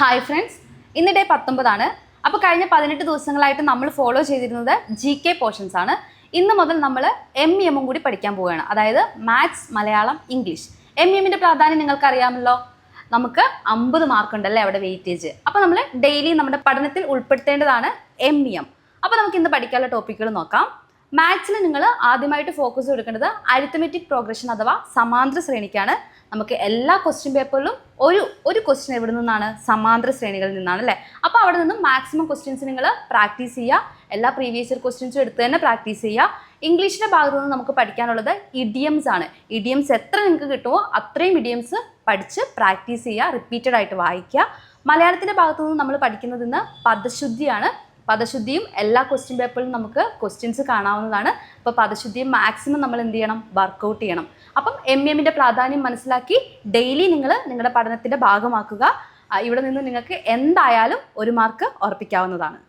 Hi friends, ഇന്ന് day 19 ആണ്. അപ്പോൾ കഴിഞ്ഞ 18 ദിവസങ്ങളായിട്ട് നമ്മൾ ഫോളോ ചെയ്തിരുന്നത് GK പോർഷൻസ് ആണ്. ഇന്ന് മുതൽ നമ്മൾ MEM കൂടി പഠിക്കാൻ പോവുകയാണ്. അതായത് മാത്സ്, മലയാളം, ഇംഗ്ലീഷ്. MEMൻ്റെ പ്രാധാന്യം നിങ്ങൾക്കറിയാമല്ലോ. നമുക്ക് 50 മാർക്ക് ഉണ്ടല്ലേ അവിടെ വെയിറ്റേജ്. അപ്പോൾ നമ്മൾ ഡെയിലി നമ്മുടെ പഠനത്തിൽ ഉൾപ്പെടുത്തേണ്ടതാണ് MEM. അപ്പോൾ നമുക്ക് ഇന്ന് പഠിക്കാനുള്ള ടോപ്പിക്കുകൾ നോക്കാം. മാത്സിൽ നിങ്ങൾ ആദ്യമായിട്ട് ഫോക്കസ് കൊടുക്കേണ്ടത് അരിത്തമെറ്റിക് പ്രോഗ്രഷൻ അഥവാ സമാന്തര ശ്രേണിക്കാണ്. നമുക്ക് എല്ലാ ക്വസ്റ്റ്യൻ പേപ്പറിലും ഒരു ക്വസ്റ്റ്യൻ എവിടെ നിന്നാണ്? സമാന്തര ശ്രേണികളിൽ നിന്നാണ് അല്ലേ. അപ്പോൾ അവിടെ നിന്നും മാക്സിമം ക്വസ്റ്റ്യൻസ് നിങ്ങൾ പ്രാക്ടീസ് ചെയ്യുക. എല്ലാ പ്രീവിയസ് ഇയർ ക്വസ്റ്റ്യൻസും എടുത്ത് തന്നെ പ്രാക്ടീസ് ചെയ്യുക. ഇംഗ്ലീഷിൻ്റെ ഭാഗത്തു നിന്ന് നമുക്ക് പഠിക്കാനുള്ളത് ഇഡിയംസ് ആണ്. ഇഡിയംസ് എത്ര നിങ്ങൾക്ക് കിട്ടുമോ അത്രയും ഇഡിയംസ് പഠിച്ച് പ്രാക്ടീസ് ചെയ്യുക, റിപ്പീറ്റഡ് ആയിട്ട് വായിക്കുക. മലയാളത്തിൻ്റെ ഭാഗത്തു നിന്ന് നമ്മൾ പഠിക്കുന്നത് ഇന്ന് പദശുദ്ധിയാണ്. പദശുദ്ധിയും എല്ലാ ക്വസ്റ്റ്യൻ പേപ്പറിലും നമുക്ക് ക്വസ്റ്റ്യൻസ് കാണാവുന്നതാണ്. അപ്പോൾ പദശുദ്ധിയും മാക്സിമം നമ്മൾ എന്ത് ചെയ്യണം? വർക്കൗട്ട് ചെയ്യണം. അപ്പം MEMൻ്റെ പ്രാധാന്യം മനസ്സിലാക്കി ഡെയിലി നിങ്ങൾ നിങ്ങളുടെ പഠനത്തിൻ്റെ ഭാഗമാക്കുക. ഇവിടെ നിന്ന് നിങ്ങൾക്ക് എന്തായാലും 1 മാർക്ക് ഉറപ്പിക്കാവുന്നതാണ്.